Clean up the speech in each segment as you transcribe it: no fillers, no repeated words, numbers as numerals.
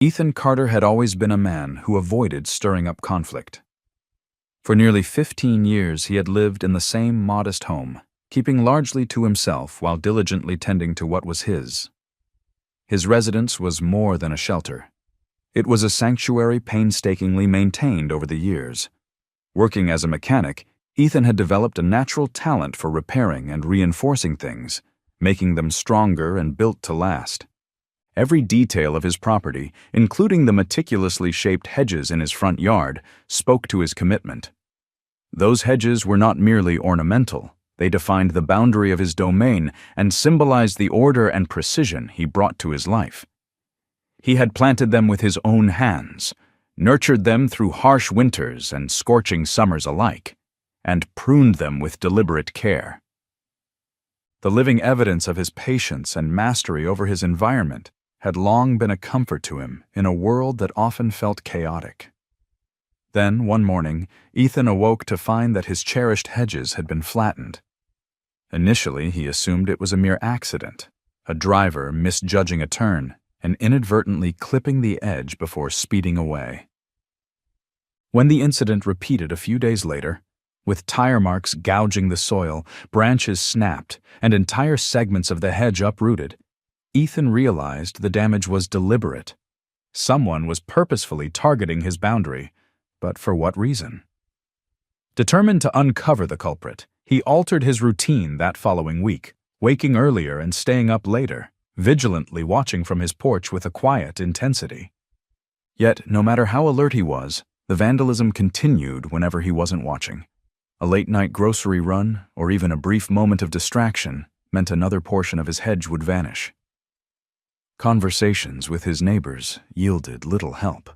Ethan Carter had always been a man who avoided stirring up conflict. For nearly 15 years he had lived in the same modest home, keeping largely to himself while diligently tending to what was his. His residence was more than a shelter. It was a sanctuary painstakingly maintained over the years. Working as a mechanic, Ethan had developed a natural talent for repairing and reinforcing things, making them stronger and built to last. Every detail of his property, including the meticulously shaped hedges in his front yard, spoke to his commitment. Those hedges were not merely ornamental. They defined the boundary of his domain and symbolized the order and precision he brought to his life. He had planted them with his own hands, nurtured them through harsh winters and scorching summers alike, and pruned them with deliberate care. The living evidence of his patience and mastery over his environment had long been a comfort to him in a world that often felt chaotic. Then, one morning, Ethan awoke to find that his cherished hedges had been flattened. Initially, he assumed it was a mere accident, a driver misjudging a turn and inadvertently clipping the edge before speeding away. When the incident repeated a few days later, with tire marks gouging the soil, branches snapped, and entire segments of the hedge uprooted, Ethan realized the damage was deliberate. Someone was purposefully targeting his boundary, but for what reason? Determined to uncover the culprit, he altered his routine that following week, waking earlier and staying up later, vigilantly watching from his porch with a quiet intensity. Yet, no matter how alert he was, the vandalism continued whenever he wasn't watching. A late-night grocery run, or even a brief moment of distraction, meant another portion of his hedge would vanish. Conversations with his neighbors yielded little help.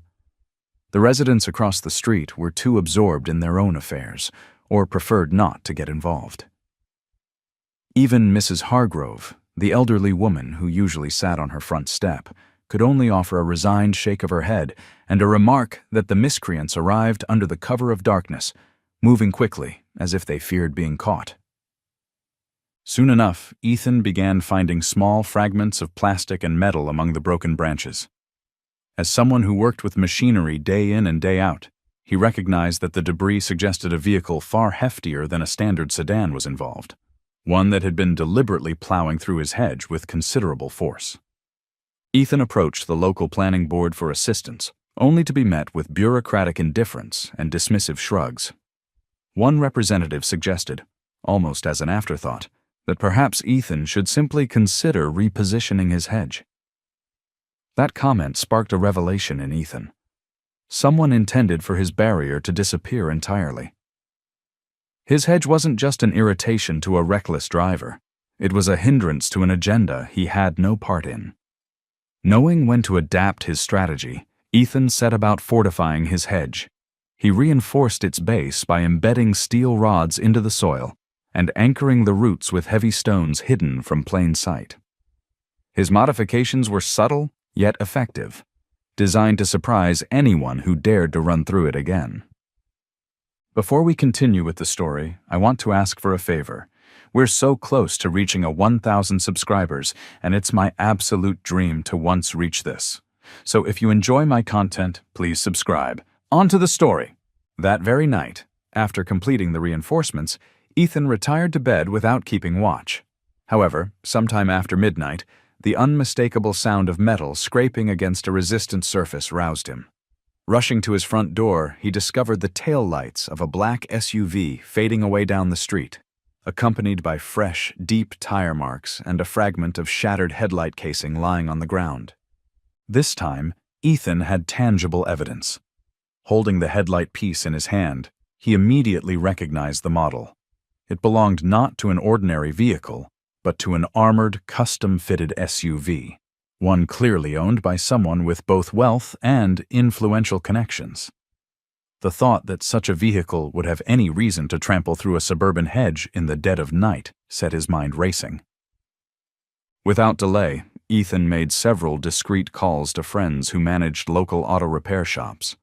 The residents across the street were too absorbed in their own affairs, or preferred not to get involved. Even Mrs. Hargrove, the elderly woman who usually sat on her front step, could only offer a resigned shake of her head and a remark that the miscreants arrived under the cover of darkness, moving quickly as if they feared being caught. Soon enough, Ethan began finding small fragments of plastic and metal among the broken branches. As someone who worked with machinery day in and day out, he recognized that the debris suggested a vehicle far heftier than a standard sedan was involved, one that had been deliberately plowing through his hedge with considerable force. Ethan approached the local planning board for assistance, only to be met with bureaucratic indifference and dismissive shrugs. One representative suggested, almost as an afterthought, that perhaps Ethan should simply consider repositioning his hedge. That comment sparked a revelation in Ethan. Someone intended for his barrier to disappear entirely. His hedge wasn't just an irritation to a reckless driver. It was a hindrance to an agenda he had no part in. Knowing when to adapt his strategy, Ethan set about fortifying his hedge. He reinforced its base by embedding steel rods into the soil and anchoring the roots with heavy stones hidden from plain sight. His modifications were subtle yet effective, designed to surprise anyone who dared to run through it again. Before we continue with the story, I want to ask for a favor. We're so close to reaching 1,000 subscribers, and it's my absolute dream to once reach this. So if you enjoy my content, please subscribe. On to the story. That very night, after completing the reinforcements, Ethan retired to bed without keeping watch. However, sometime after midnight, the unmistakable sound of metal scraping against a resistant surface roused him. Rushing to his front door, he discovered the tail lights of a black SUV fading away down the street, accompanied by fresh, deep tire marks and a fragment of shattered headlight casing lying on the ground. This time, Ethan had tangible evidence. Holding the headlight piece in his hand, he immediately recognized the model. It belonged not to an ordinary vehicle, but to an armored, custom-fitted SUV, one clearly owned by someone with both wealth and influential connections. The thought that such a vehicle would have any reason to trample through a suburban hedge in the dead of night set his mind racing. Without delay, Ethan made several discreet calls to friends who managed local auto repair shops.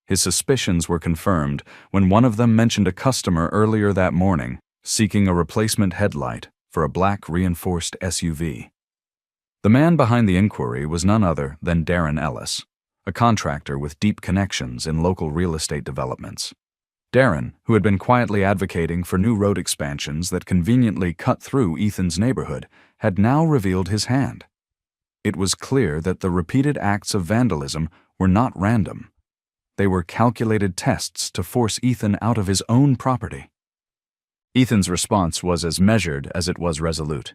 His suspicions were confirmed when one of them mentioned a customer earlier that morning seeking a replacement headlight for a black reinforced SUV. The man behind the inquiry was none other than Darren Ellis, a contractor with deep connections in local real estate developments. Darren, who had been quietly advocating for new road expansions that conveniently cut through Ethan's neighborhood, had now revealed his hand. It was clear that the repeated acts of vandalism were not random. They were calculated tests to force Ethan out of his own property. Ethan's response was as measured as it was resolute.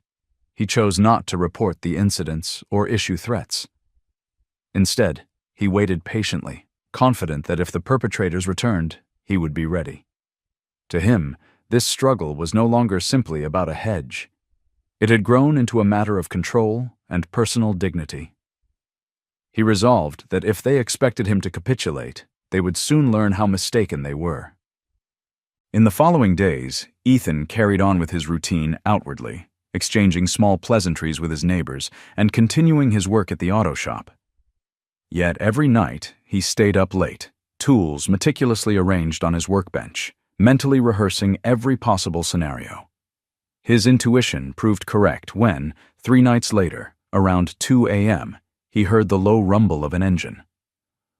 He chose not to report the incidents or issue threats. Instead, he waited patiently, confident that if the perpetrators returned, he would be ready. To him, this struggle was no longer simply about a hedge. It had grown into a matter of control and personal dignity. He resolved that if they expected him to capitulate, they would soon learn how mistaken they were. In the following days, Ethan carried on with his routine outwardly, exchanging small pleasantries with his neighbors and continuing his work at the auto shop. Yet every night, he stayed up late, tools meticulously arranged on his workbench, mentally rehearsing every possible scenario. His intuition proved correct when, 3 nights later, around 2 a.m., he heard the low rumble of an engine.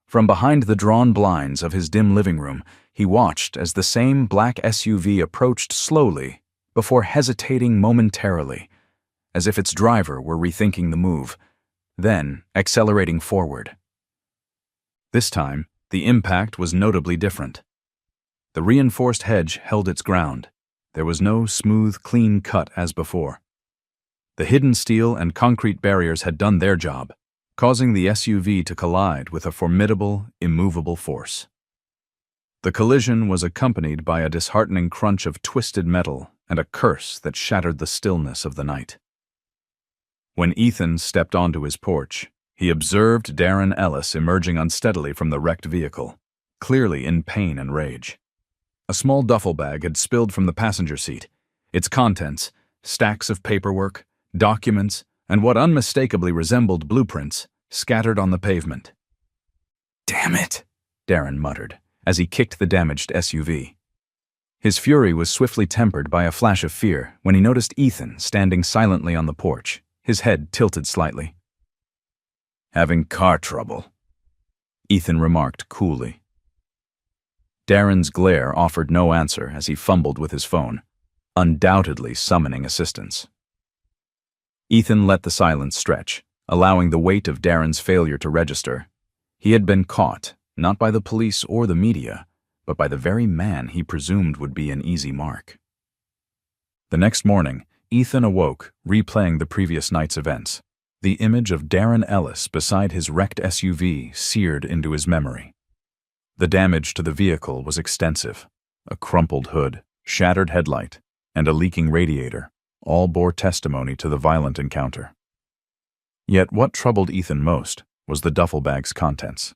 From behind the drawn blinds of his dim living room, he watched as the same black SUV approached slowly before hesitating momentarily, as if its driver were rethinking the move, then accelerating forward. This time, the impact was notably different. The reinforced hedge held its ground. There was no smooth, clean cut as before. The hidden steel and concrete barriers had done their job, causing the SUV to collide with a formidable, immovable force. The collision was accompanied by a disheartening crunch of twisted metal and a curse that shattered the stillness of the night. When Ethan stepped onto his porch, he observed Darren Ellis emerging unsteadily from the wrecked vehicle, clearly in pain and rage. A small duffel bag had spilled from the passenger seat, its contents, stacks of paperwork, documents, and what unmistakably resembled blueprints, scattered on the pavement. "Damn it," Darren muttered, as he kicked the damaged SUV. His fury was swiftly tempered by a flash of fear when he noticed Ethan standing silently on the porch, his head tilted slightly. "Having car trouble," Ethan remarked coolly. Darren's glare offered no answer as he fumbled with his phone, undoubtedly summoning assistance. Ethan let the silence stretch, allowing the weight of Darren's failure to register. He had been caught, not by the police or the media, but by the very man he presumed would be an easy mark. The next morning, Ethan awoke, replaying the previous night's events. The image of Darren Ellis beside his wrecked SUV seared into his memory. The damage to the vehicle was extensive. A crumpled hood, shattered headlight, and a leaking radiator all bore testimony to the violent encounter. Yet what troubled Ethan most was the duffel bag's contents.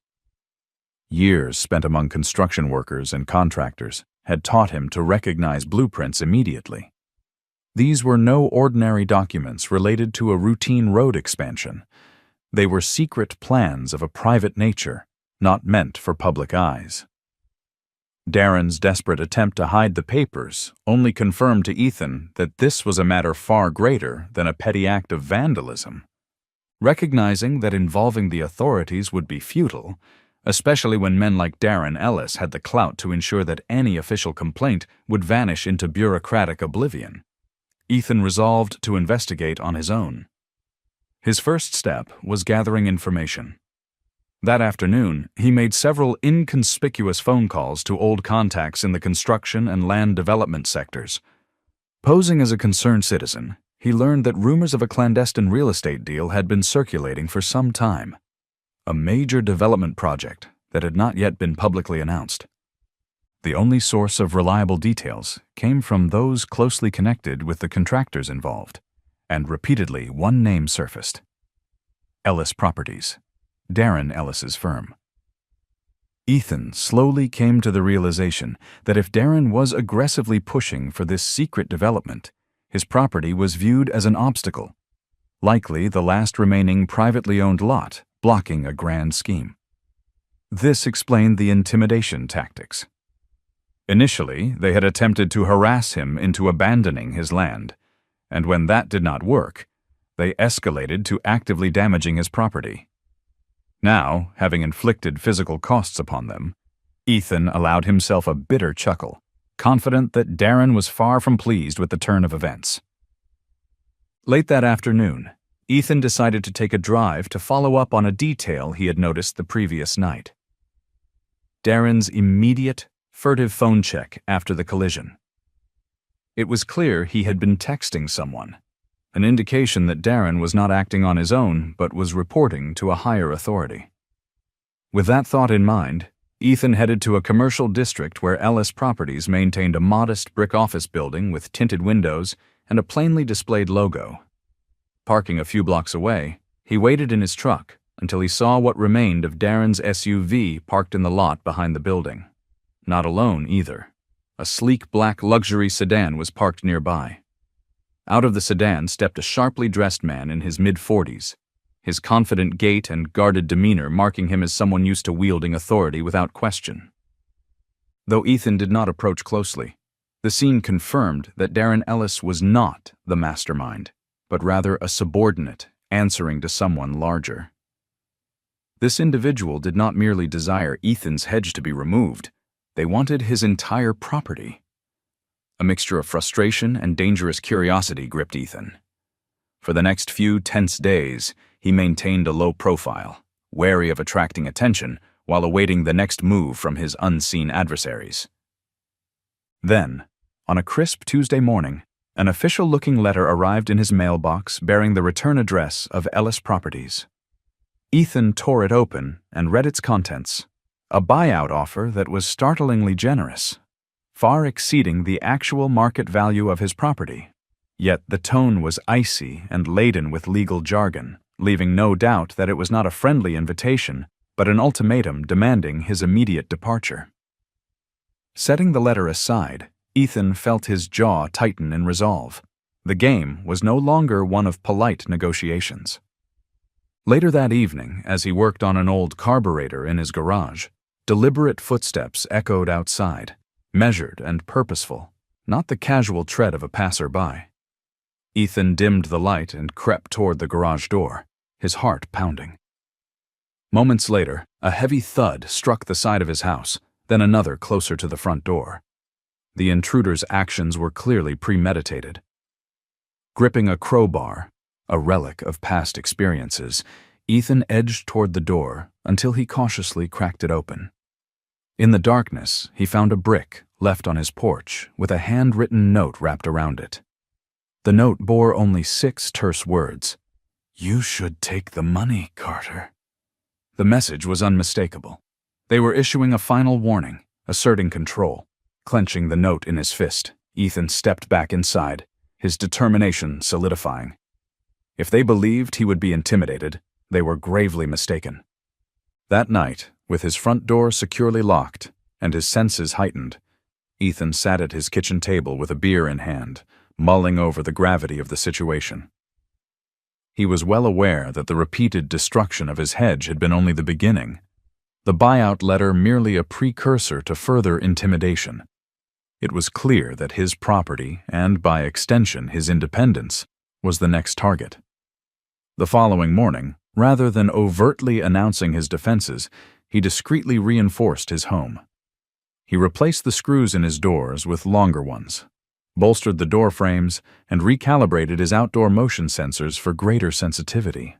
Years spent among construction workers and contractors had taught him to recognize blueprints immediately. These were no ordinary documents related to a routine road expansion. They were secret plans of a private nature, not meant for public eyes. Darren's desperate attempt to hide the papers only confirmed to Ethan that this was a matter far greater than a petty act of vandalism. Recognizing that involving the authorities would be futile, especially when men like Darren Ellis had the clout to ensure that any official complaint would vanish into bureaucratic oblivion, Ethan resolved to investigate on his own. His first step was gathering information. That afternoon, he made several inconspicuous phone calls to old contacts in the construction and land development sectors. Posing as a concerned citizen, he learned that rumors of a clandestine real estate deal had been circulating for some time. A major development project that had not yet been publicly announced. The only source of reliable details came from those closely connected with the contractors involved, and repeatedly one name surfaced: Ellis Properties, Darren Ellis's firm. Ethan slowly came to the realization that if Darren was aggressively pushing for this secret development, his property was viewed as an obstacle, likely the last remaining privately owned lot blocking a grand scheme. This explained the intimidation tactics. Initially, they had attempted to harass him into abandoning his land, and when that did not work, They escalated to actively damaging his property. Now, having inflicted physical costs upon them, Ethan allowed himself a bitter chuckle, confident that Darren was far from pleased with the turn of events. Late that afternoon, Ethan decided to take a drive to follow up on a detail he had noticed the previous night. Darren's immediate, furtive phone check after the collision. It was clear he had been texting someone, an indication that Darren was not acting on his own but was reporting to a higher authority. With that thought in mind, Ethan headed to a commercial district where Ellis Properties maintained a modest brick office building with tinted windows and a plainly displayed logo. Parking a few blocks away, he waited in his truck until he saw what remained of Darren's SUV parked in the lot behind the building. Not alone, either. A sleek black luxury sedan was parked nearby. Out of the sedan stepped a sharply dressed man in his mid-40s, his confident gait and guarded demeanor marking him as someone used to wielding authority without question. Though Ethan did not approach closely, the scene confirmed that Darren Ellis was not the mastermind, but rather a subordinate answering to someone larger. This individual did not merely desire Ethan's hedge to be removed, they wanted his entire property. A mixture of frustration and dangerous curiosity gripped Ethan. For the next few tense days, he maintained a low profile, wary of attracting attention while awaiting the next move from his unseen adversaries. Then, on a crisp Tuesday morning, an official-looking letter arrived in his mailbox bearing the return address of Ellis Properties. Ethan tore it open and read its contents, a buyout offer that was startlingly generous, far exceeding the actual market value of his property. Yet the tone was icy and laden with legal jargon, leaving no doubt that it was not a friendly invitation, but an ultimatum demanding his immediate departure. Setting the letter aside, Ethan felt his jaw tighten in resolve. The game was no longer one of polite negotiations. Later that evening, as he worked on an old carburetor in his garage, deliberate footsteps echoed outside, measured and purposeful, not the casual tread of a passer-by. Ethan dimmed the light and crept toward the garage door, his heart pounding. Moments later, a heavy thud struck the side of his house, then another closer to the front door. The intruder's actions were clearly premeditated. Gripping a crowbar, a relic of past experiences, Ethan edged toward the door until he cautiously cracked it open. In the darkness, he found a brick left on his porch with a handwritten note wrapped around it. The note bore only 6 terse words. "You should take the money, Carter." The message was unmistakable. They were issuing a final warning, asserting control. Clenching the note in his fist, Ethan stepped back inside, his determination solidifying. If they believed he would be intimidated, they were gravely mistaken. That night, with his front door securely locked and his senses heightened, Ethan sat at his kitchen table with a beer in hand, mulling over the gravity of the situation. He was well aware that the repeated destruction of his hedge had been only the beginning, the buyout letter merely a precursor to further intimidation. It was clear that his property, and by extension his independence, was the next target. The following morning, rather than overtly announcing his defenses, he discreetly reinforced his home. He replaced the screws in his doors with longer ones, bolstered the door frames, and recalibrated his outdoor motion sensors for greater sensitivity.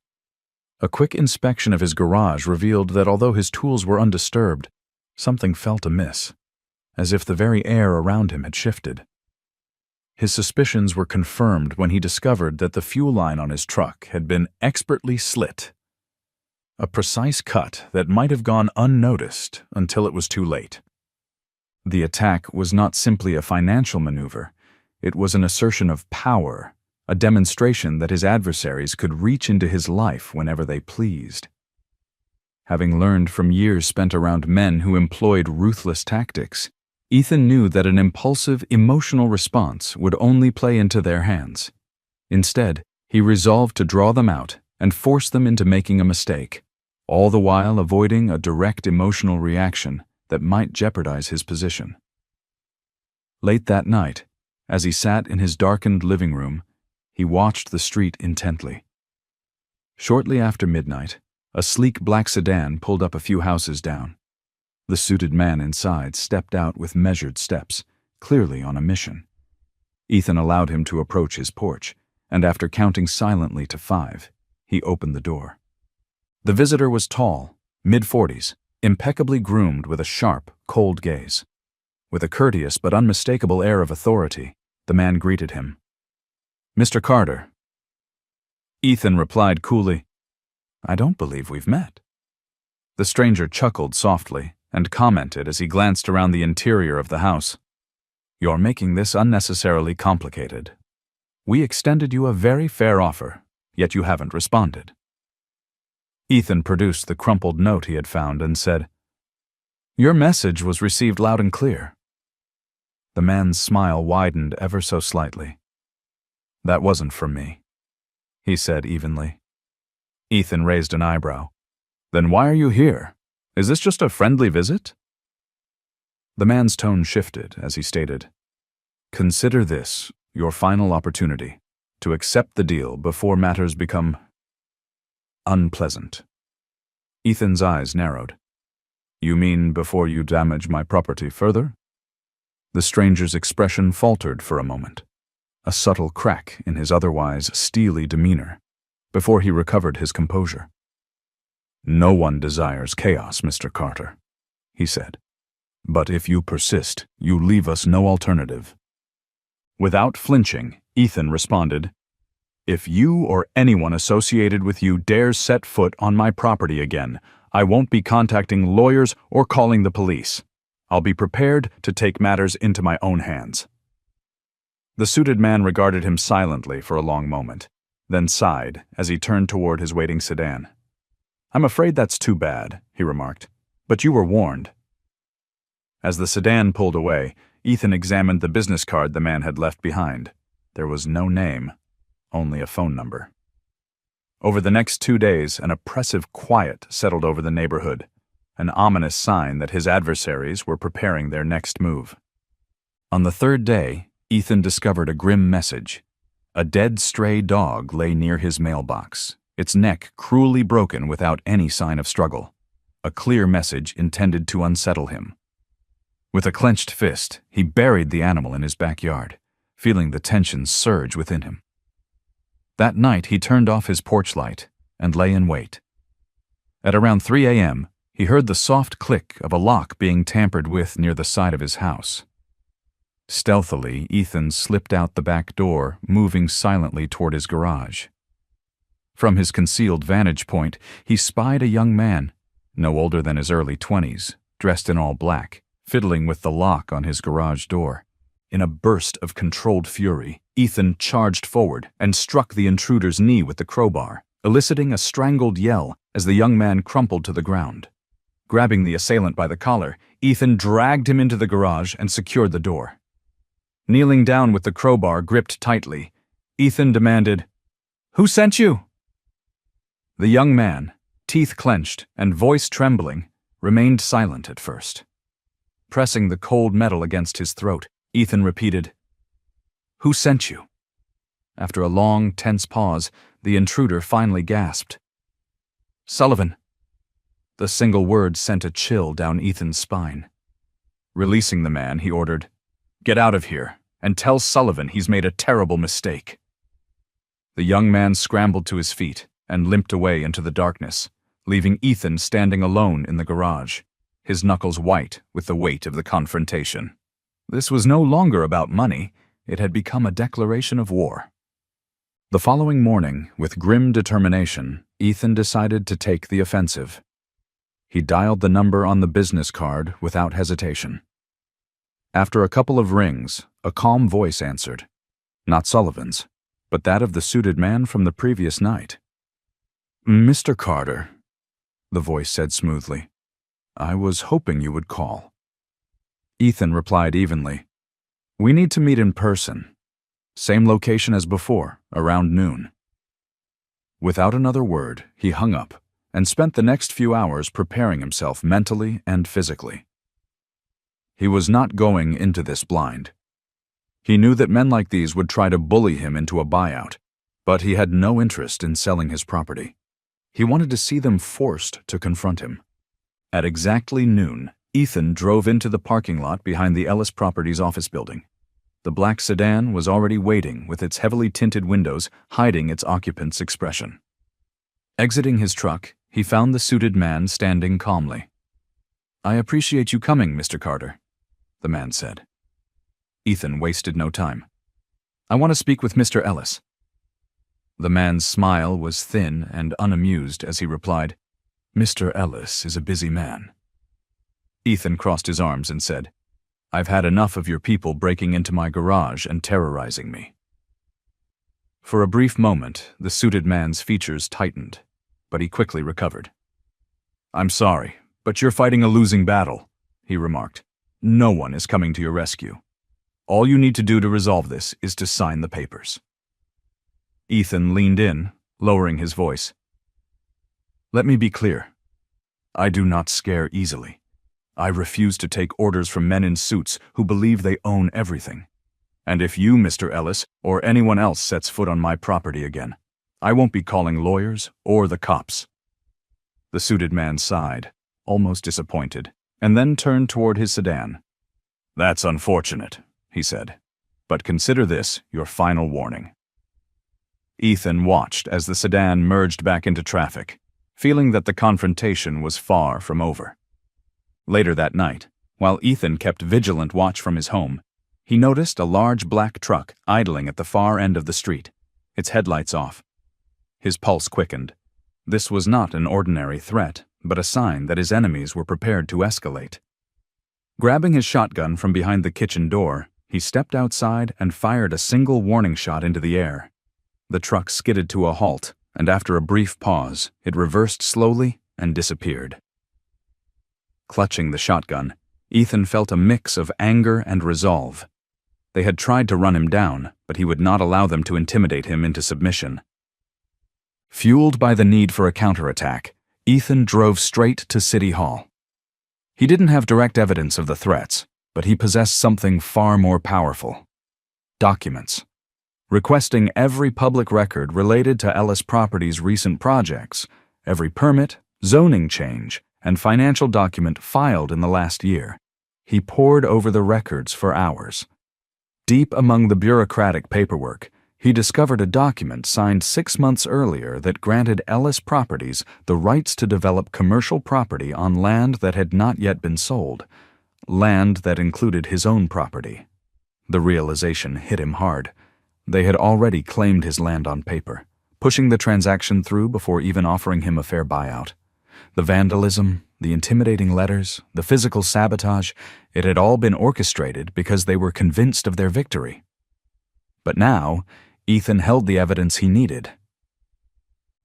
A quick inspection of his garage revealed that although his tools were undisturbed, something felt amiss, as if the very air around him had shifted. His suspicions were confirmed when he discovered that the fuel line on his truck had been expertly slit, a precise cut that might have gone unnoticed until it was too late. The attack was not simply a financial maneuver, it was an assertion of power, a demonstration that his adversaries could reach into his life whenever they pleased. Having learned from years spent around men who employed ruthless tactics, Ethan knew that an impulsive, emotional response would only play into their hands. Instead, he resolved to draw them out and force them into making a mistake, all the while avoiding a direct emotional reaction that might jeopardize his position. Late that night, as he sat in his darkened living room, he watched the street intently. Shortly after midnight, a sleek black sedan pulled up a few houses down. The suited man inside stepped out with measured steps, clearly on a mission. Ethan allowed him to approach his porch, and after counting silently to 5, he opened the door. The visitor was tall, mid-40s, impeccably groomed with a sharp, cold gaze. With a courteous but unmistakable air of authority, the man greeted him. "Mr. Carter." Ethan replied coolly, "I don't believe we've met." The stranger chuckled softly and commented as he glanced around the interior of the house. "You're making this unnecessarily complicated. We extended you a very fair offer, yet you haven't responded." Ethan produced the crumpled note he had found and said, "Your message was received loud and clear." The man's smile widened ever so slightly. "That wasn't from me," he said evenly. Ethan raised an eyebrow. "Then why are you here? Is this just a friendly visit?" The man's tone shifted as he stated, "Consider this your final opportunity to accept the deal before matters become unpleasant." Ethan's eyes narrowed. "You mean before you damage my property further?" The stranger's expression faltered for a moment, a subtle crack in his otherwise steely demeanor, before he recovered his composure. "No one desires chaos, Mr. Carter," he said. "But if you persist, you leave us no alternative." Without flinching, Ethan responded, "If you or anyone associated with you dares set foot on my property again, I won't be contacting lawyers or calling the police. I'll be prepared to take matters into my own hands." The suited man regarded him silently for a long moment, then sighed as he turned toward his waiting sedan. "I'm afraid that's too bad," he remarked, "but you were warned." As the sedan pulled away, Ethan examined the business card the man had left behind. There was no name, only a phone number. Over the next 2 days, an oppressive quiet settled over the neighborhood, an ominous sign that his adversaries were preparing their next move. On the 3rd day, Ethan discovered a grim message. A dead stray dog lay near his mailbox, its neck cruelly broken without any sign of struggle. A clear message intended to unsettle him. With a clenched fist, he buried the animal in his backyard, feeling the tension surge within him. That night, he turned off his porch light and lay in wait. At around 3 a.m., he heard the soft click of a lock being tampered with near the side of his house. Stealthily, Ethan slipped out the back door, moving silently toward his garage. From his concealed vantage point, he spied a young man, no older than his early 20s, dressed in all black, fiddling with the lock on his garage door. In a burst of controlled fury, Ethan charged forward and struck the intruder's knee with the crowbar, eliciting a strangled yell as the young man crumpled to the ground. Grabbing the assailant by the collar, Ethan dragged him into the garage and secured the door. Kneeling down with the crowbar gripped tightly, Ethan demanded, "Who sent you?" The young man, teeth clenched and voice trembling, remained silent at first. Pressing the cold metal against his throat, Ethan repeated, "Who sent you?" After a long, tense pause, the intruder finally gasped, "Sullivan." The single word sent a chill down Ethan's spine. Releasing the man, he ordered, "Get out of here, and tell Sullivan he's made a terrible mistake." The young man scrambled to his feet and limped away into the darkness, leaving Ethan standing alone in the garage, his knuckles white with the weight of the confrontation. This was no longer about money, it had become a declaration of war. The following morning, with grim determination, Ethan decided to take the offensive. He dialed the number on the business card without hesitation. After a couple of rings, a calm voice answered, not Sullivan's, but that of the suited man from the previous night. "Mr. Carter," the voice said smoothly, "I was hoping you would call." Ethan replied evenly, "We need to meet in person. Same location as before, around noon." Without another word, he hung up and spent the next few hours preparing himself mentally and physically. He was not going into this blind. He knew that men like these would try to bully him into a buyout, but he had no interest in selling his property. He wanted to see them forced to confront him. At exactly noon, Ethan drove into the parking lot behind the Ellis Properties office building. The black sedan was already waiting, with its heavily tinted windows hiding its occupant's expression. Exiting his truck, he found the suited man standing calmly. "I appreciate you coming, Mr. Carter," the man said. Ethan wasted no time. "I want to speak with Mr. Ellis." The man's smile was thin and unamused as he replied, "Mr. Ellis is a busy man." Ethan crossed his arms and said, "I've had enough of your people breaking into my garage and terrorizing me." For a brief moment, the suited man's features tightened, but he quickly recovered. "I'm sorry, but you're fighting a losing battle," he remarked. "No one is coming to your rescue. All you need to do to resolve this is to sign the papers." Ethan leaned in, lowering his voice. "Let me be clear. I do not scare easily. I refuse to take orders from men in suits who believe they own everything. And if you, Mr. Ellis, or anyone else sets foot on my property again, I won't be calling lawyers or the cops." The suited man sighed, almost disappointed, and then turned toward his sedan. "That's unfortunate," he said, "but consider this your final warning." Ethan watched as the sedan merged back into traffic, feeling that the confrontation was far from over. Later that night, while Ethan kept vigilant watch from his home, he noticed a large black truck idling at the far end of the street, its headlights off. His pulse quickened. This was not an ordinary threat, but a sign that his enemies were prepared to escalate. Grabbing his shotgun from behind the kitchen door, he stepped outside and fired a single warning shot into the air. The truck skidded to a halt, and after a brief pause, it reversed slowly and disappeared. Clutching the shotgun, Ethan felt a mix of anger and resolve. They had tried to run him down, but he would not allow them to intimidate him into submission. Fueled by the need for a counterattack, Ethan drove straight to City Hall. He didn't have direct evidence of the threats, but he possessed something far more powerful: documents. Requesting every public record related to Ellis Properties' recent projects, every permit, zoning change, and financial document filed in the last year, he pored over the records for hours. Deep among the bureaucratic paperwork, he discovered a document signed 6 months earlier that granted Ellis Properties the rights to develop commercial property on land that had not yet been sold, land that included his own property. The realization hit him hard. They had already claimed his land on paper, pushing the transaction through before even offering him a fair buyout. The vandalism, the intimidating letters, the physical sabotage, it had all been orchestrated because they were convinced of their victory. But now, Ethan held the evidence he needed.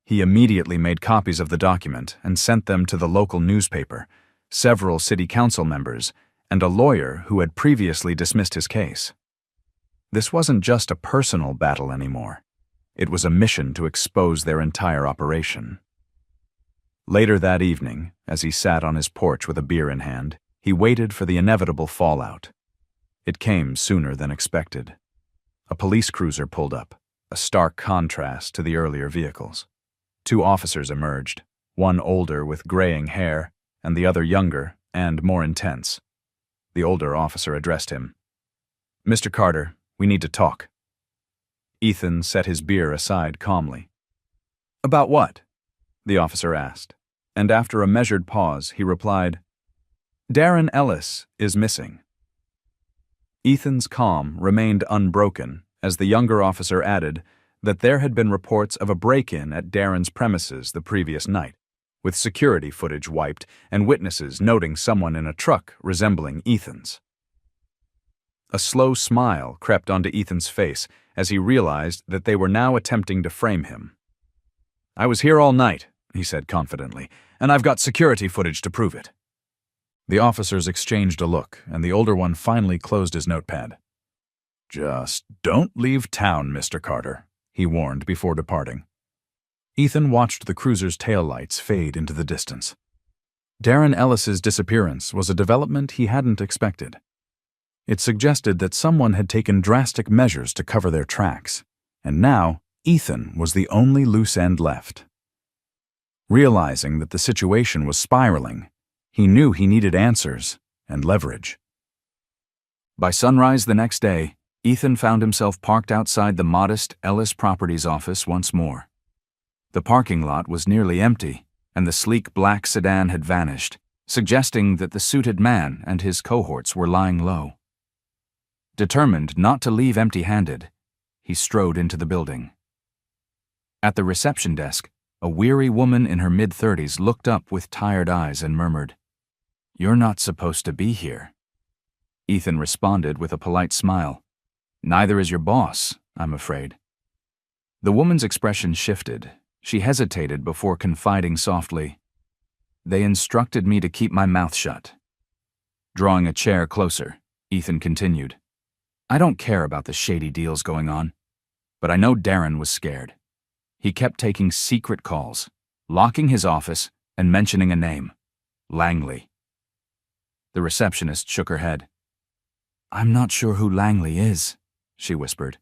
He immediately made copies of the document and sent them to the local newspaper, several city council members, and a lawyer who had previously dismissed his case. This wasn't just a personal battle anymore. It was a mission to expose their entire operation. Later that evening, as he sat on his porch with a beer in hand, he waited for the inevitable fallout. It came sooner than expected. A police cruiser pulled up, a stark contrast to the earlier vehicles. 2 officers emerged, one older with graying hair, and the other younger and more intense. The older officer addressed him. "Mr. Carter, we need to talk." Ethan set his beer aside calmly. "About what?" the officer asked, and after a measured pause, he replied, "Darren Ellis is missing." Ethan's calm remained unbroken as the younger officer added that there had been reports of a break-in at Darren's premises the previous night, with security footage wiped and witnesses noting someone in a truck resembling Ethan's. A slow smile crept onto Ethan's face as he realized that they were now attempting to frame him. "I was here all night," he said confidently, "and I've got security footage to prove it." The officers exchanged a look, and the older one finally closed his notepad. "Just don't leave town, Mr. Carter," he warned before departing. Ethan watched the cruiser's taillights fade into the distance. Darren Ellis's disappearance was a development he hadn't expected. It suggested that someone had taken drastic measures to cover their tracks, and now Ethan was the only loose end left. Realizing that the situation was spiraling, he knew he needed answers and leverage. By sunrise the next day, Ethan found himself parked outside the modest Ellis Properties office once more. The parking lot was nearly empty, and the sleek black sedan had vanished, suggesting that the suited man and his cohorts were lying low. Determined not to leave empty-handed, he strode into the building. At the reception desk, a weary woman in her mid-30s looked up with tired eyes and murmured, "You're not supposed to be here." Ethan responded with a polite smile. "Neither is your boss, I'm afraid." The woman's expression shifted. She hesitated before confiding softly, "They instructed me to keep my mouth shut." Drawing a chair closer, Ethan continued, "I don't care about the shady deals going on, but I know Darren was scared. He kept taking secret calls, locking his office and mentioning a name, Langley." The receptionist shook her head. "I'm not sure who Langley is," she whispered,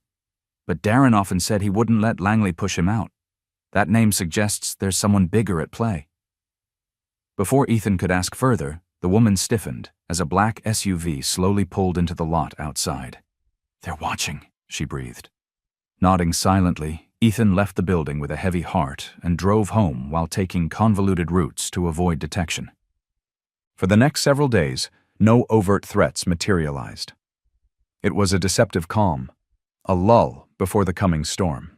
"but Darren often said he wouldn't let Langley push him out. That name suggests there's someone bigger at play." Before Ethan could ask further, the woman stiffened as a black SUV slowly pulled into the lot outside. "They're watching," she breathed. Nodding silently, Ethan left the building with a heavy heart and drove home while taking convoluted routes to avoid detection. For the next several days, no overt threats materialized. It was a deceptive calm, a lull before the coming storm.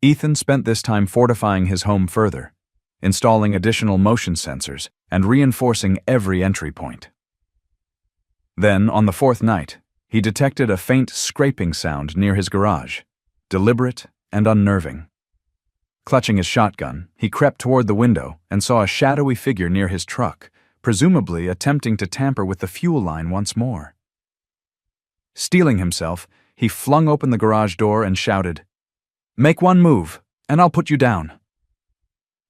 Ethan spent this time fortifying his home further, installing additional motion sensors and reinforcing every entry point. Then, on the fourth night, he detected a faint scraping sound near his garage, deliberate and unnerving. Clutching his shotgun, he crept toward the window and saw a shadowy figure near his truck, presumably attempting to tamper with the fuel line once more. Steeling himself, he flung open the garage door and shouted, "Make one move, and I'll put you down."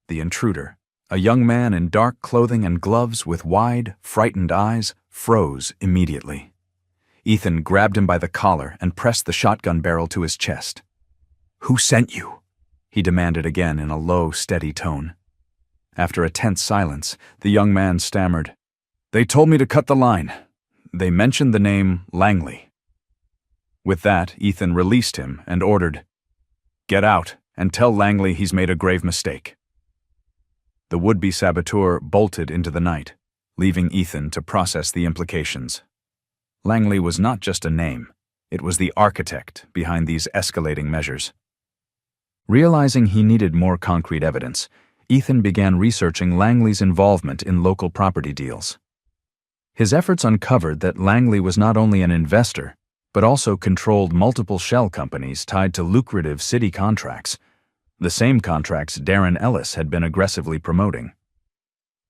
The intruder, a young man in dark clothing and gloves with wide, frightened eyes, froze immediately. Ethan grabbed him by the collar and pressed the shotgun barrel to his chest. "Who sent you?" he demanded again in a low, steady tone. After a tense silence, the young man stammered, "They told me to cut the line. They mentioned the name Langley." With that, Ethan released him and ordered, "Get out and tell Langley he's made a grave mistake." The would-be saboteur bolted into the night, leaving Ethan to process the implications. Langley was not just a name, it was the architect behind these escalating measures. Realizing he needed more concrete evidence, Ethan began researching Langley's involvement in local property deals. His efforts uncovered that Langley was not only an investor, but also controlled multiple shell companies tied to lucrative city contracts, the same contracts Darren Ellis had been aggressively promoting.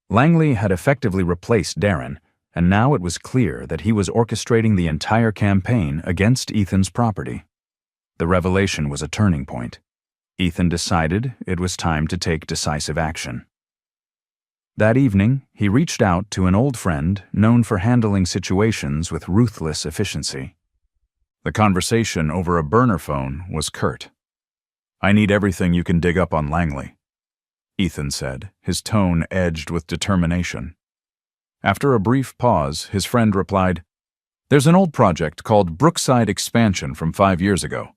Langley had effectively replaced Darren, and now it was clear that he was orchestrating the entire campaign against Ethan's property. The revelation was a turning point. Ethan decided it was time to take decisive action. That evening, he reached out to an old friend known for handling situations with ruthless efficiency. The conversation over a burner phone was curt. "I need everything you can dig up on Langley," Ethan said, his tone edged with determination. After a brief pause, his friend replied, "There's an old project called Brookside Expansion from 5 years ago,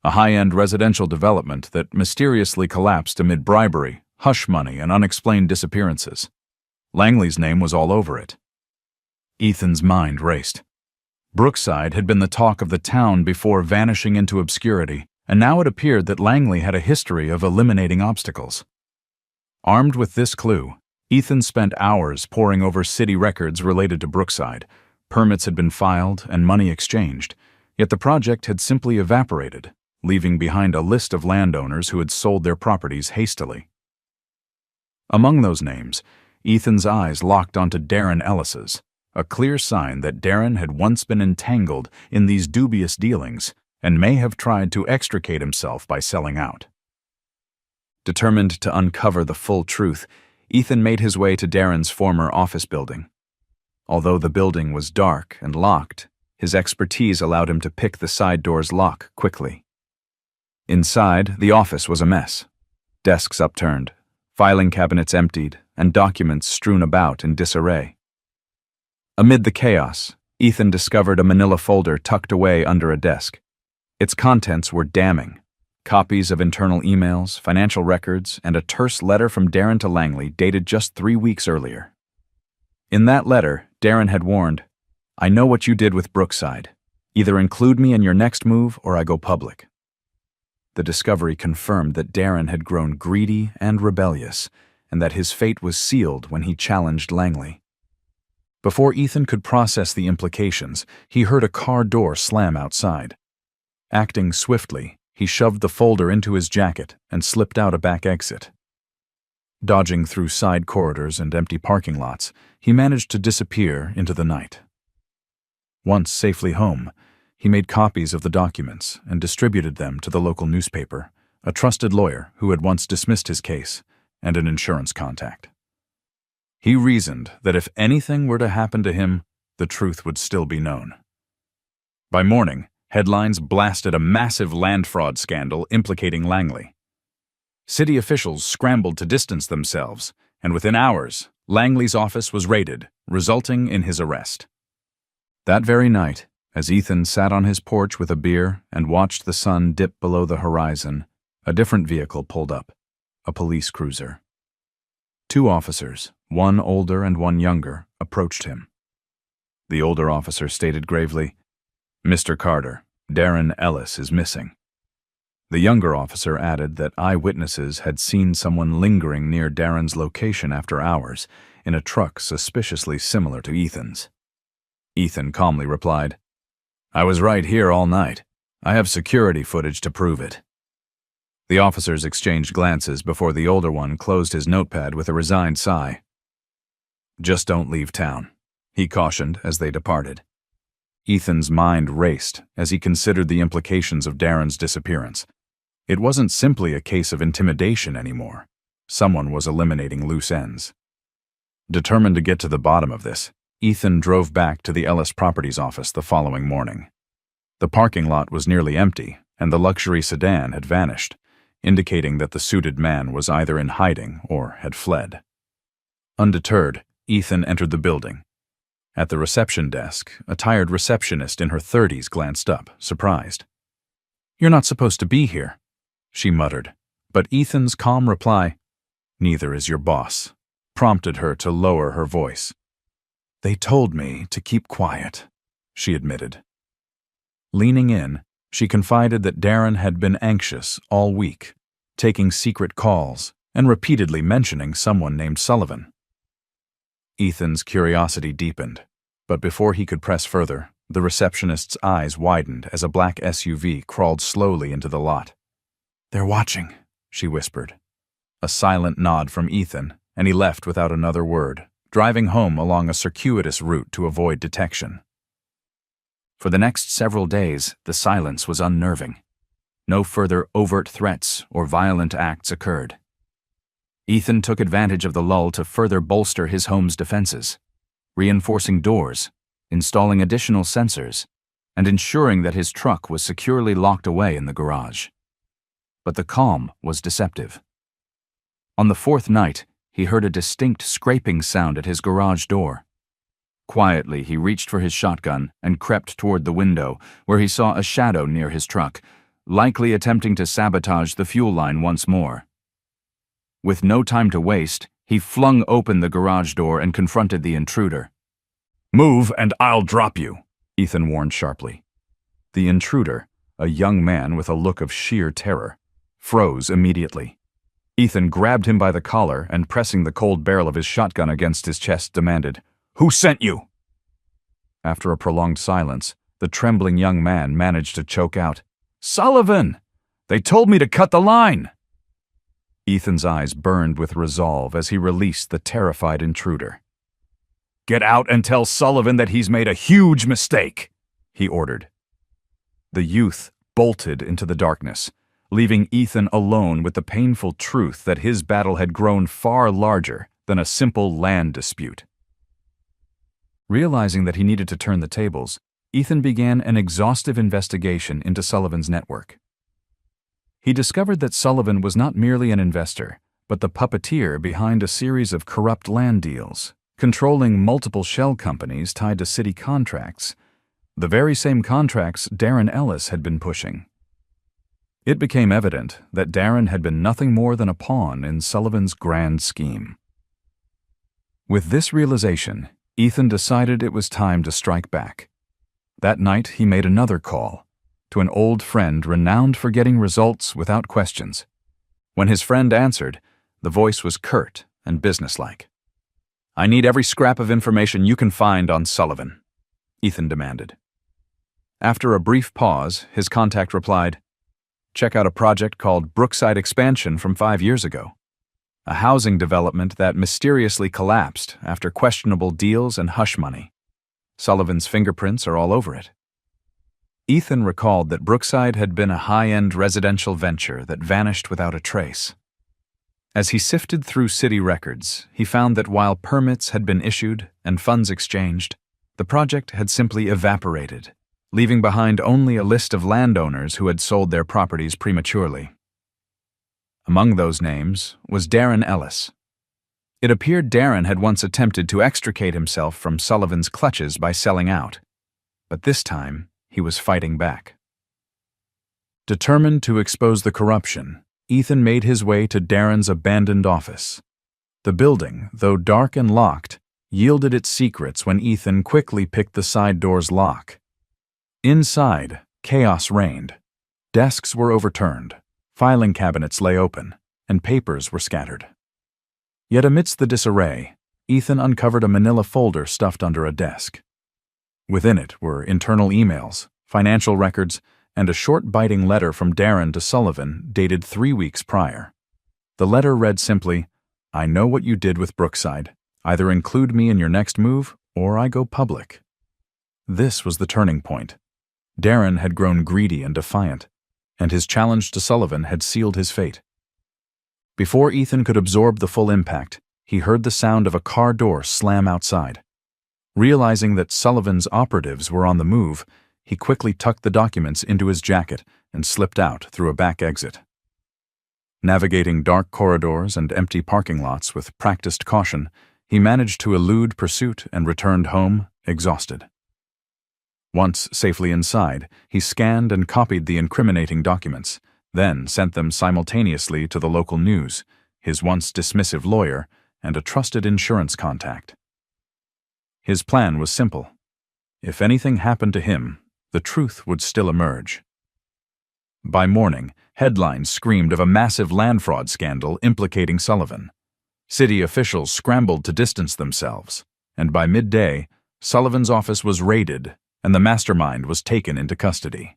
a high-end residential development that mysteriously collapsed amid bribery, hush money, and unexplained disappearances. Langley's name was all over it." Ethan's mind raced. Brookside had been the talk of the town before vanishing into obscurity, and now it appeared that Langley had a history of eliminating obstacles. Armed with this clue, Ethan spent hours poring over city records related to Brookside. Permits had been filed and money exchanged, yet the project had simply evaporated, leaving behind a list of landowners who had sold their properties hastily. Among those names, Ethan's eyes locked onto Darren Ellis's, a clear sign that Darren had once been entangled in these dubious dealings and may have tried to extricate himself by selling out. Determined to uncover the full truth, Ethan made his way to Darren's former office building. Although the building was dark and locked, his expertise allowed him to pick the side door's lock quickly. Inside, the office was a mess. Desks upturned, filing cabinets emptied, and documents strewn about in disarray. Amid the chaos, Ethan discovered a manila folder tucked away under a desk. Its contents were damning. Copies of internal emails, financial records, and a terse letter from Darren to Langley dated just 3 weeks earlier. In that letter, Darren had warned, "I know what you did with Brookside. Either include me in your next move or I go public." The discovery confirmed that Darren had grown greedy and rebellious, and that his fate was sealed when he challenged Langley. Before Ethan could process the implications, he heard a car door slam outside. Acting swiftly, he shoved the folder into his jacket and slipped out a back exit. Dodging through side corridors and empty parking lots, he managed to disappear into the night. Once safely home, he made copies of the documents and distributed them to the local newspaper, a trusted lawyer who had once dismissed his case, and an insurance contact. He reasoned that if anything were to happen to him, the truth would still be known. By morning, headlines blasted a massive land fraud scandal implicating Langley. City officials scrambled to distance themselves, and within hours, Langley's office was raided, resulting in his arrest. That very night, as Ethan sat on his porch with a beer and watched the sun dip below the horizon, a different vehicle pulled up, a police cruiser. 2 officers, one older and one younger, approached him. The older officer stated gravely, "Mr. Carter, Darren Ellis is missing." The younger officer added that eyewitnesses had seen someone lingering near Darren's location after hours, in a truck suspiciously similar to Ethan's. Ethan calmly replied, "I was right here all night. I have security footage to prove it." The officers exchanged glances before the older one closed his notepad with a resigned sigh. "Just don't leave town," he cautioned as they departed. Ethan's mind raced as he considered the implications of Darren's disappearance. It wasn't simply a case of intimidation anymore. Someone was eliminating loose ends. Determined to get to the bottom of this, Ethan drove back to the Ellis Properties office the following morning. The parking lot was nearly empty, and the luxury sedan had vanished, indicating that the suited man was either in hiding or had fled. Undeterred, Ethan entered the building. At the reception desk, a tired receptionist in her 30s glanced up, surprised. "You're not supposed to be here," she muttered, but Ethan's calm reply, "Neither is your boss," prompted her to lower her voice. "They told me to keep quiet," she admitted. Leaning in, she confided that Darren had been anxious all week, taking secret calls and repeatedly mentioning someone named Sullivan. Ethan's curiosity deepened, but before he could press further, the receptionist's eyes widened as a black SUV crawled slowly into the lot. "They're watching," she whispered. A silent nod from Ethan, and he left without another word, driving home along a circuitous route to avoid detection. For the next several days, the silence was unnerving. No further overt threats or violent acts occurred. Ethan took advantage of the lull to further bolster his home's defenses, reinforcing doors, installing additional sensors, and ensuring that his truck was securely locked away in the garage. But the calm was deceptive. On the 4th night, he heard a distinct scraping sound at his garage door. Quietly, he reached for his shotgun and crept toward the window, where he saw a shadow near his truck, likely attempting to sabotage the fuel line once more. With no time to waste, he flung open the garage door and confronted the intruder. "Move and I'll drop you," Ethan warned sharply. The intruder, a young man with a look of sheer terror, froze immediately. Ethan grabbed him by the collar and, pressing the cold barrel of his shotgun against his chest, demanded, "Who sent you?" After a prolonged silence, the trembling young man managed to choke out, "Sullivan! They told me to cut the line!" Ethan's eyes burned with resolve as he released the terrified intruder. "Get out and tell Sullivan that he's made a huge mistake," he ordered. The youth bolted into the darkness, leaving Ethan alone with the painful truth that his battle had grown far larger than a simple land dispute. Realizing that he needed to turn the tables, Ethan began an exhaustive investigation into Sullivan's network. He discovered that Sullivan was not merely an investor, but the puppeteer behind a series of corrupt land deals, controlling multiple shell companies tied to city contracts, the very same contracts Darren Ellis had been pushing. It became evident that Darren had been nothing more than a pawn in Sullivan's grand scheme. With this realization, Ethan decided it was time to strike back. That night, he made another call to an old friend renowned for getting results without questions. When his friend answered, the voice was curt and businesslike. "I need every scrap of information you can find on Sullivan," Ethan demanded. After a brief pause, his contact replied, "Check out a project called Brookside Expansion from 5 years ago. A housing development that mysteriously collapsed after questionable deals and hush money. Sullivan's fingerprints are all over it." Ethan recalled that Brookside had been a high-end residential venture that vanished without a trace. As he sifted through city records, he found that while permits had been issued and funds exchanged, the project had simply evaporated, leaving behind only a list of landowners who had sold their properties prematurely. Among those names was Darren Ellis. It appeared Darren had once attempted to extricate himself from Sullivan's clutches by selling out, but this time he was fighting back. Determined to expose the corruption, Ethan made his way to Darren's abandoned office. The building, though dark and locked, yielded its secrets when Ethan quickly picked the side door's lock. Inside, chaos reigned. Desks were overturned, filing cabinets lay open, and papers were scattered. Yet amidst the disarray, Ethan uncovered a manila folder stuffed under a desk. Within it were internal emails, financial records, and a short biting letter from Darren to Sullivan dated 3 weeks prior. The letter read simply, "I know what you did with Brookside. Either include me in your next move, or I go public." This was the turning point. Darren had grown greedy and defiant, and his challenge to Sullivan had sealed his fate. Before Ethan could absorb the full impact, he heard the sound of a car door slam outside. Realizing that Sullivan's operatives were on the move, he quickly tucked the documents into his jacket and slipped out through a back exit. Navigating dark corridors and empty parking lots with practiced caution, he managed to elude pursuit and returned home, exhausted. Once safely inside, he scanned and copied the incriminating documents, then sent them simultaneously to the local news, his once dismissive lawyer, and a trusted insurance contact. His plan was simple. If anything happened to him, the truth would still emerge. By morning, headlines screamed of a massive land fraud scandal implicating Sullivan. City officials scrambled to distance themselves, and by midday, Sullivan's office was raided and the mastermind was taken into custody.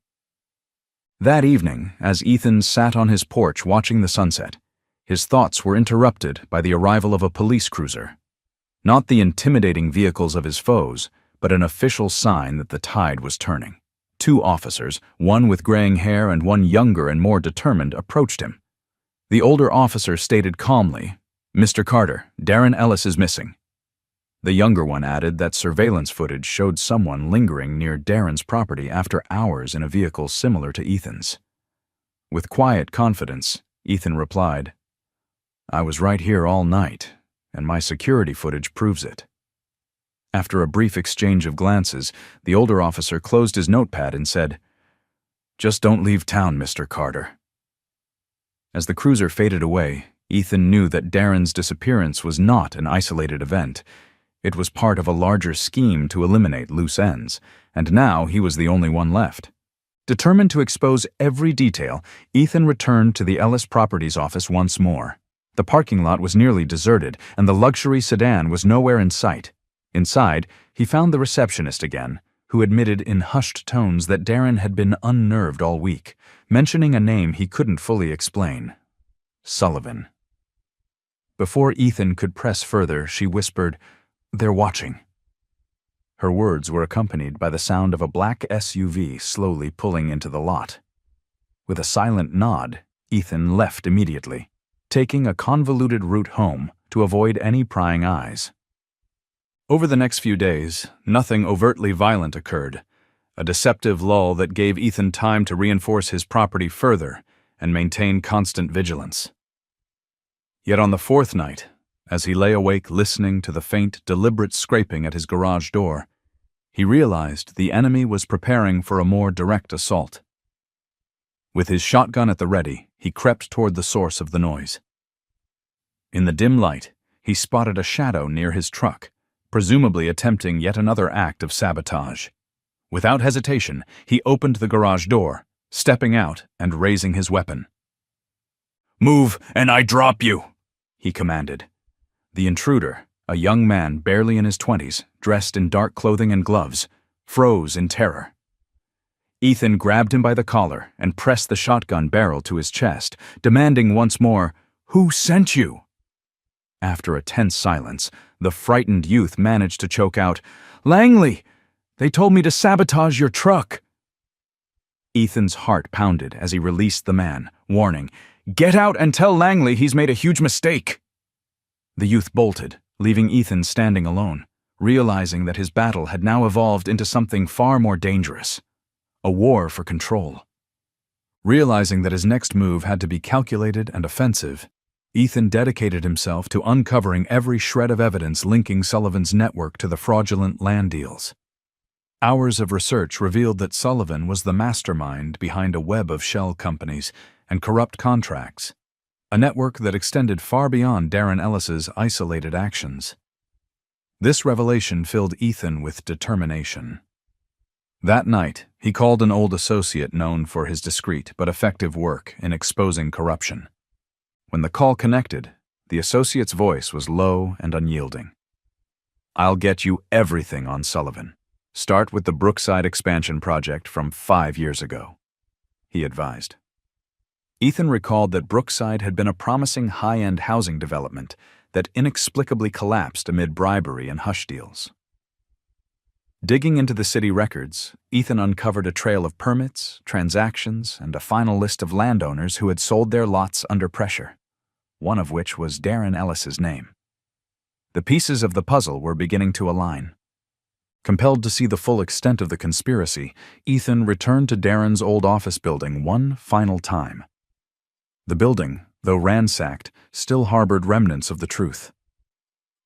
That evening, as Ethan sat on his porch watching the sunset, his thoughts were interrupted by the arrival of a police cruiser. Not the intimidating vehicles of his foes, but an official sign that the tide was turning. 2 officers, one with graying hair and one younger and more determined, approached him. The older officer stated calmly, "Mr. Carter, Darren Ellis is missing." The younger one added that surveillance footage showed someone lingering near Darren's property after hours in a vehicle similar to Ethan's. With quiet confidence, Ethan replied, "I was right here all night, and my security footage proves it." After a brief exchange of glances, the older officer closed his notepad and said, "Just don't leave town, Mr. Carter." As the cruiser faded away, Ethan knew that Darren's disappearance was not an isolated event. It was part of a larger scheme to eliminate loose ends, and now he was the only one left. Determined to expose every detail, Ethan returned to the Ellis Properties office once more. The parking lot was nearly deserted, and the luxury sedan was nowhere in sight. Inside, he found the receptionist again, who admitted in hushed tones that Darren had been unnerved all week, mentioning a name he couldn't fully explain. Sullivan. Before Ethan could press further, she whispered, "They're watching." Her words were accompanied by the sound of a black SUV slowly pulling into the lot. With a silent nod, Ethan left immediately, taking a convoluted route home to avoid any prying eyes. Over the next few days, nothing overtly violent occurred, a deceptive lull that gave Ethan time to reinforce his property further and maintain constant vigilance. Yet on the fourth night, as he lay awake listening to the faint, deliberate scraping at his garage door, he realized the enemy was preparing for a more direct assault. With his shotgun at the ready, he crept toward the source of the noise. In the dim light, he spotted a shadow near his truck, presumably attempting yet another act of sabotage. Without hesitation, he opened the garage door, stepping out and raising his weapon. "Move, and I drop you," he commanded. The intruder, a young man barely in his 20s, dressed in dark clothing and gloves, froze in terror. Ethan grabbed him by the collar and pressed the shotgun barrel to his chest, demanding once more, "Who sent you?" After a tense silence, the frightened youth managed to choke out, "Langley! They told me to sabotage your truck." Ethan's heart pounded as he released the man, warning, "Get out and tell Langley he's made a huge mistake." The youth bolted, leaving Ethan standing alone, realizing that his battle had now evolved into something far more dangerous. A war for control. Realizing that his next move had to be calculated and offensive, Ethan dedicated himself to uncovering every shred of evidence linking Sullivan's network to the fraudulent land deals. Hours of research revealed that Sullivan was the mastermind behind a web of shell companies and corrupt contracts, a network that extended far beyond Darren Ellis's isolated actions. This revelation filled Ethan with determination. That night, he called an old associate known for his discreet but effective work in exposing corruption. When the call connected, the associate's voice was low and unyielding. "I'll get you everything on Sullivan. Start with the Brookside expansion project from 5 years ago," he advised. Ethan recalled that Brookside had been a promising high-end housing development that inexplicably collapsed amid bribery and hush deals. Digging into the city records, Ethan uncovered a trail of permits, transactions, and a final list of landowners who had sold their lots under pressure, one of which was Darren Ellis's name. The pieces of the puzzle were beginning to align. Compelled to see the full extent of the conspiracy, Ethan returned to Darren's old office building one final time. The building, though ransacked, still harbored remnants of the truth.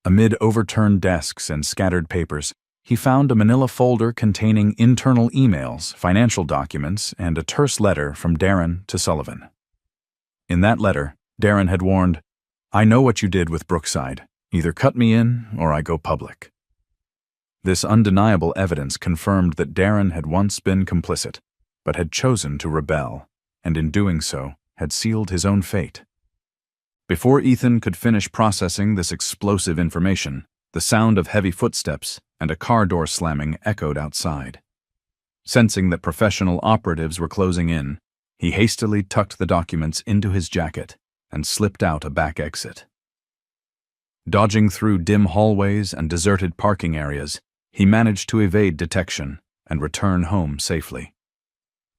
Amid overturned desks and scattered papers, he found a manila folder containing internal emails, financial documents, and a terse letter from Darren to Sullivan. In that letter, Darren had warned, "I know what you did with Brookside. Either cut me in or I go public." This undeniable evidence confirmed that Darren had once been complicit, but had chosen to rebel, and in doing so, had sealed his own fate. Before Ethan could finish processing this explosive information, the sound of heavy footsteps and a car door slamming echoed outside. Sensing that professional operatives were closing in, he hastily tucked the documents into his jacket and slipped out a back exit. Dodging through dim hallways and deserted parking areas, he managed to evade detection and return home safely.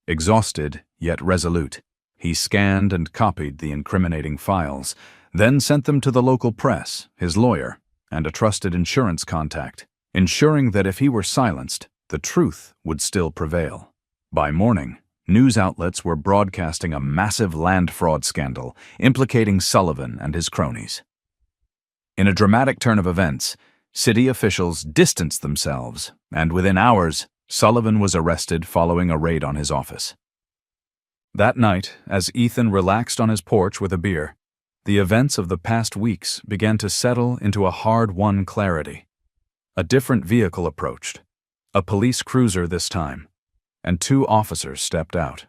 Exhausted, yet resolute, he scanned and copied the incriminating files, then sent them to the local press, his lawyer, and a trusted insurance contact, ensuring that if he were silenced, the truth would still prevail. By morning, news outlets were broadcasting a massive land fraud scandal implicating Sullivan and his cronies. In a dramatic turn of events, city officials distanced themselves, and within hours, Sullivan was arrested following a raid on his office. That night, as Ethan relaxed on his porch with a beer, the events of the past weeks began to settle into a hard-won clarity. A different vehicle approached, a police cruiser this time, and 2 officers stepped out.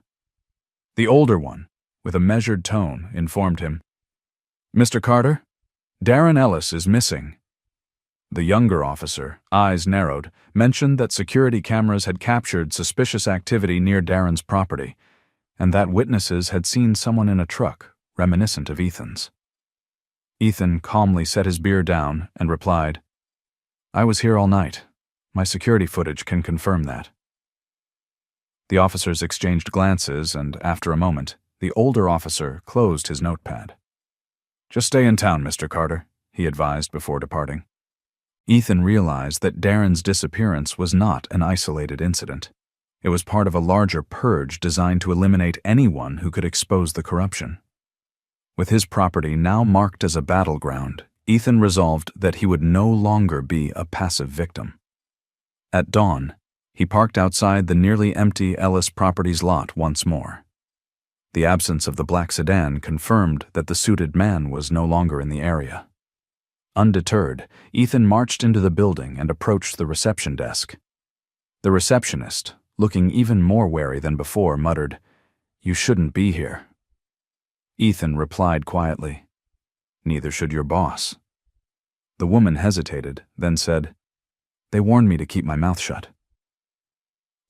The older one, with a measured tone, informed him, "Mr. Carter, Darren Ellis is missing." The younger officer, eyes narrowed, mentioned that security cameras had captured suspicious activity near Darren's property, and that witnesses had seen someone in a truck reminiscent of Ethan's. Ethan calmly set his beer down and replied, "I was here all night. My security footage can confirm that." The officers exchanged glances, and after a moment, the older officer closed his notepad. "Just stay in town, Mr. Carter," he advised before departing. Ethan realized that Darren's disappearance was not an isolated incident. It was part of a larger purge designed to eliminate anyone who could expose the corruption. With his property now marked as a battleground, Ethan resolved that he would no longer be a passive victim. At dawn, he parked outside the nearly empty Ellis Properties lot once more. The absence of the black sedan confirmed that the suited man was no longer in the area. Undeterred, Ethan marched into the building and approached the reception desk. The receptionist, looking even more wary than before, muttered, "You shouldn't be here." Ethan replied quietly, "Neither should your boss." The woman hesitated, then said, "They warned me to keep my mouth shut."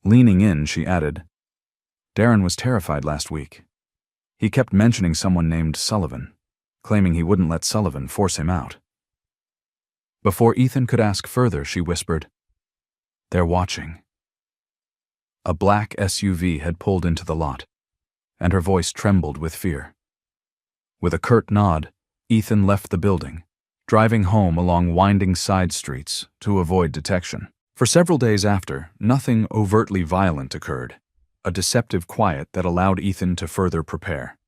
Leaning in, she added, "Darren was terrified last week. He kept mentioning someone named Sullivan, claiming he wouldn't let Sullivan force him out." Before Ethan could ask further, she whispered, "They're watching." A black SUV had pulled into the lot, and her voice trembled with fear. With a curt nod, Ethan left the building, driving home along winding side streets to avoid detection. For several days after, nothing overtly violent occurred, a deceptive quiet that allowed Ethan to further prepare.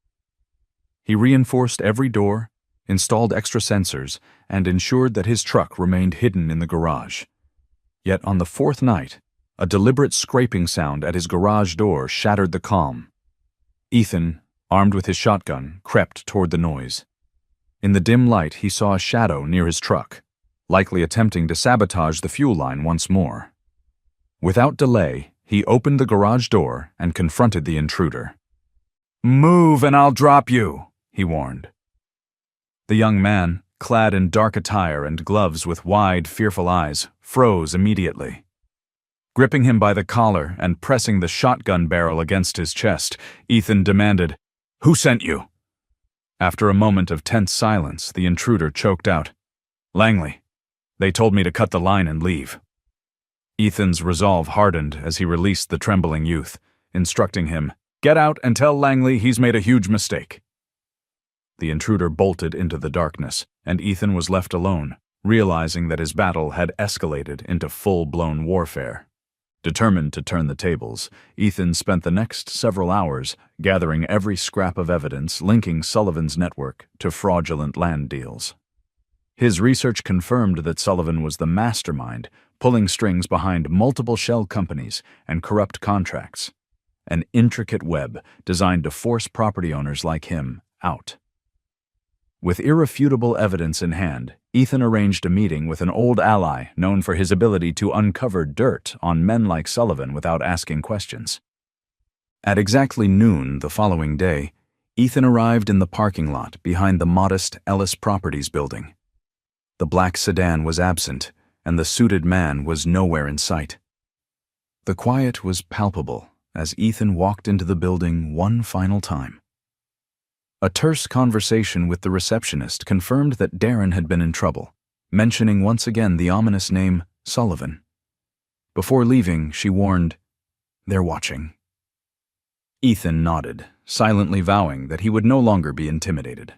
He reinforced every door, installed extra sensors, and ensured that his truck remained hidden in the garage. Yet on the fourth night, a deliberate scraping sound at his garage door shattered the calm. Ethan, armed with his shotgun, crept toward the noise. In the dim light, he saw a shadow near his truck, likely attempting to sabotage the fuel line once more. Without delay, he opened the garage door and confronted the intruder. "Move and I'll drop you," he warned. The young man, clad in dark attire and gloves with wide, fearful eyes, froze immediately. Gripping him by the collar and pressing the shotgun barrel against his chest, Ethan demanded, "Who sent you?" After a moment of tense silence, the intruder choked out, "Langley. They told me to cut the line and leave." Ethan's resolve hardened as he released the trembling youth, instructing him, "Get out and tell Langley he's made a huge mistake." The intruder bolted into the darkness, and Ethan was left alone, realizing that his battle had escalated into full-blown warfare. Determined to turn the tables, Ethan spent the next several hours gathering every scrap of evidence linking Sullivan's network to fraudulent land deals. His research confirmed that Sullivan was the mastermind, pulling strings behind multiple shell companies and corrupt contracts, an intricate web designed to force property owners like him out. With irrefutable evidence in hand, Ethan arranged a meeting with an old ally known for his ability to uncover dirt on men like Sullivan without asking questions. At exactly noon the following day, Ethan arrived in the parking lot behind the modest Ellis Properties building. The black sedan was absent, and the suited man was nowhere in sight. The quiet was palpable as Ethan walked into the building one final time. A terse conversation with the receptionist confirmed that Darren had been in trouble, mentioning once again the ominous name Sullivan. Before leaving, she warned, "They're watching." Ethan nodded, silently vowing that he would no longer be intimidated.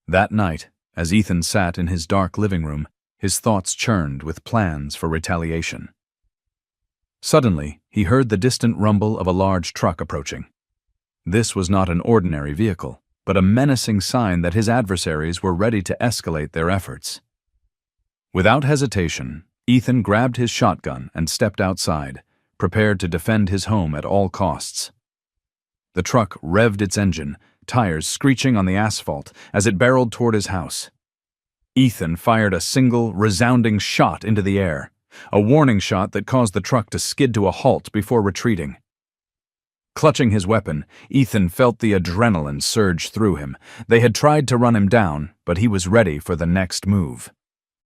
That night, as Ethan sat in his dark living room, his thoughts churned with plans for retaliation. Suddenly, he heard the distant rumble of a large truck approaching. This was not an ordinary vehicle, but a menacing sign that his adversaries were ready to escalate their efforts. Without hesitation, Ethan grabbed his shotgun and stepped outside, prepared to defend his home at all costs. The truck revved its engine, tires screeching on the asphalt as it barreled toward his house. Ethan fired a single, resounding shot into the air, a warning shot that caused the truck to skid to a halt before retreating. Clutching his weapon, Ethan felt the adrenaline surge through him. They had tried to run him down, but he was ready for the next move.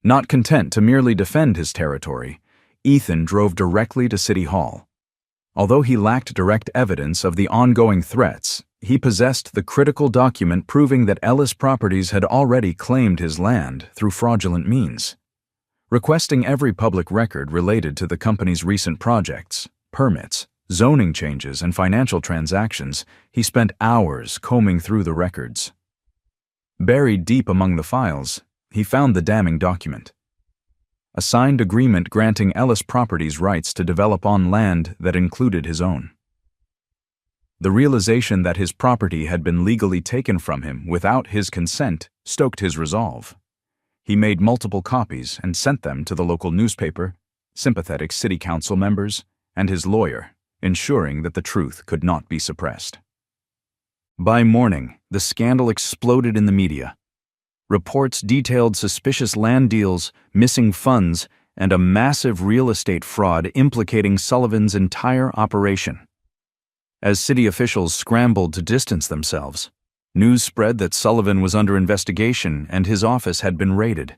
Not content to merely defend his territory, Ethan drove directly to City Hall. Although he lacked direct evidence of the ongoing threats, he possessed the critical document proving that Ellis Properties had already claimed his land through fraudulent means. Requesting every public record related to the company's recent projects, permits, zoning changes, and financial transactions, he spent hours combing through the records. Buried deep among the files, he found the damning document. A signed agreement granting Ellis Properties rights to develop on land that included his own. The realization that his property had been legally taken from him without his consent stoked his resolve. He made multiple copies and sent them to the local newspaper, sympathetic city council members, and his lawyer, ensuring that the truth could not be suppressed. By morning, the scandal exploded in the media. Reports detailed suspicious land deals, missing funds, and a massive real estate fraud implicating Sullivan's entire operation. As city officials scrambled to distance themselves, news spread that Sullivan was under investigation and his office had been raided.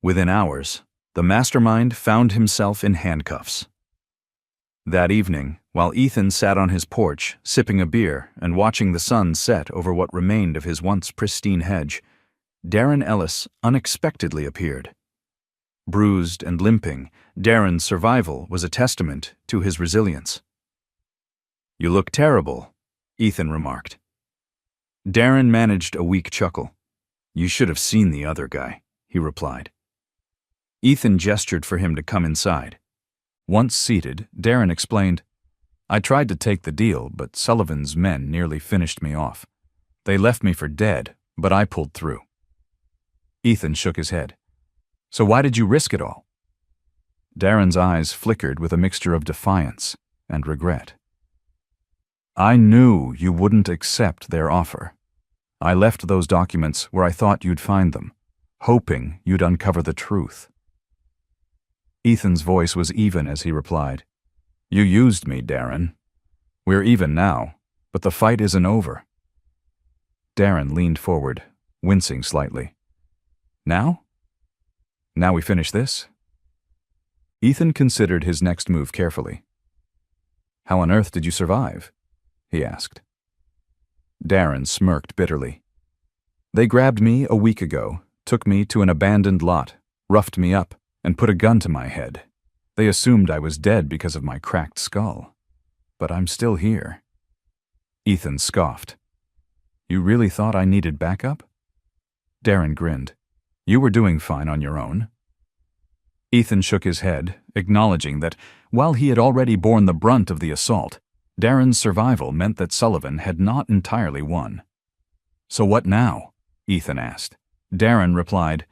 Within hours, the mastermind found himself in handcuffs. That evening, while Ethan sat on his porch, sipping a beer and watching the sun set over what remained of his once pristine hedge, Darren Ellis unexpectedly appeared. Bruised and limping, Darren's survival was a testament to his resilience. "You look terrible," Ethan remarked. Darren managed a weak chuckle. "You should have seen the other guy," he replied. Ethan gestured for him to come inside. Once seated, Darren explained, "I tried to take the deal, but Sullivan's men nearly finished me off. They left me for dead, but I pulled through." Ethan shook his head. "So why did you risk it all?" Darren's eyes flickered with a mixture of defiance and regret. "I knew you wouldn't accept their offer. I left those documents where I thought you'd find them, hoping you'd uncover the truth." Ethan's voice was even as he replied, "You used me, Darren. We're even now, but the fight isn't over." Darren leaned forward, wincing slightly. "Now? Now we finish this?" Ethan considered his next move carefully. "How on earth did you survive?" he asked. Darren smirked bitterly. "They grabbed me a week ago, took me to an abandoned lot, roughed me up, and put a gun to my head. They assumed I was dead because of my cracked skull. But I'm still here." Ethan scoffed. "You really thought I needed backup?" Darren grinned. "You were doing fine on your own." Ethan shook his head, acknowledging that, while he had already borne the brunt of the assault, Darren's survival meant that Sullivan had not entirely won. "So what now?" Ethan asked. Darren replied,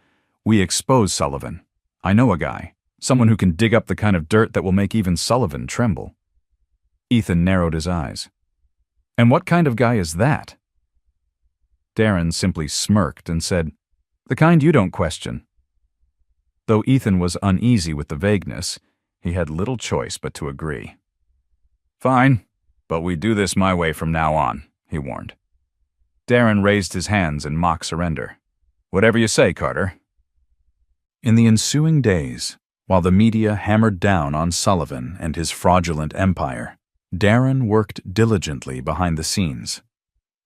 "We expose Sullivan. I know a guy, someone who can dig up the kind of dirt that will make even Sullivan tremble." Ethan narrowed his eyes. "And what kind of guy is that?" Darren simply smirked and said, "The kind you don't question." Though Ethan was uneasy with the vagueness, he had little choice but to agree. "Fine, but we do this my way from now on," he warned. Darren raised his hands in mock surrender. "Whatever you say, Carter." In the ensuing days, while the media hammered down on Sullivan and his fraudulent empire, Darren worked diligently behind the scenes.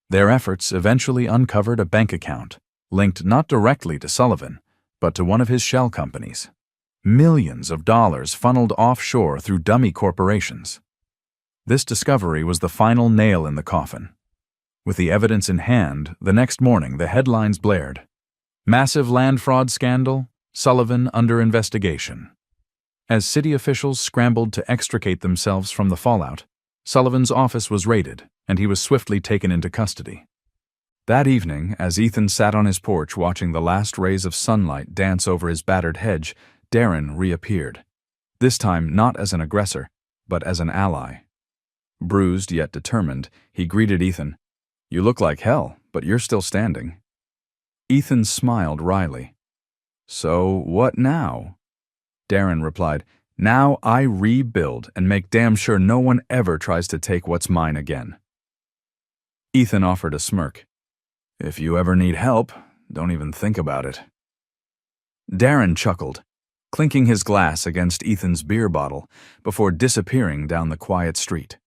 Their efforts eventually uncovered a bank account linked not directly to Sullivan, but to one of his shell companies. Millions of dollars funneled offshore through dummy corporations. This discovery was the final nail in the coffin. With the evidence in hand, the next morning the headlines blared. "Massive land fraud scandal, Sullivan under investigation." As city officials scrambled to extricate themselves from the fallout, Sullivan's office was raided, and he was swiftly taken into custody. That evening, as Ethan sat on his porch watching the last rays of sunlight dance over his battered hedge, Darren reappeared. This time not as an aggressor, but as an ally. Bruised yet determined, he greeted Ethan. "You look like hell, but you're still standing." Ethan smiled wryly. "So what now?" Darren replied, "Now I rebuild and make damn sure no one ever tries to take what's mine again." Ethan offered a smirk. "If you ever need help, don't even think about it." Darren chuckled, clinking his glass against Ethan's beer bottle before disappearing down the quiet street.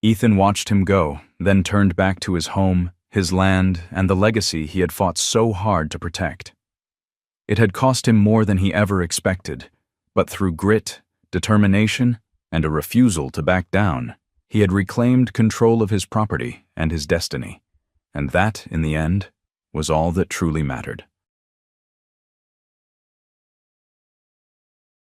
Ethan watched him go, then turned back to his home, his land, and the legacy he had fought so hard to protect. It had cost him more than he ever expected, but through grit, determination, and a refusal to back down, he had reclaimed control of his property and his destiny, and that, in the end, was all that truly mattered.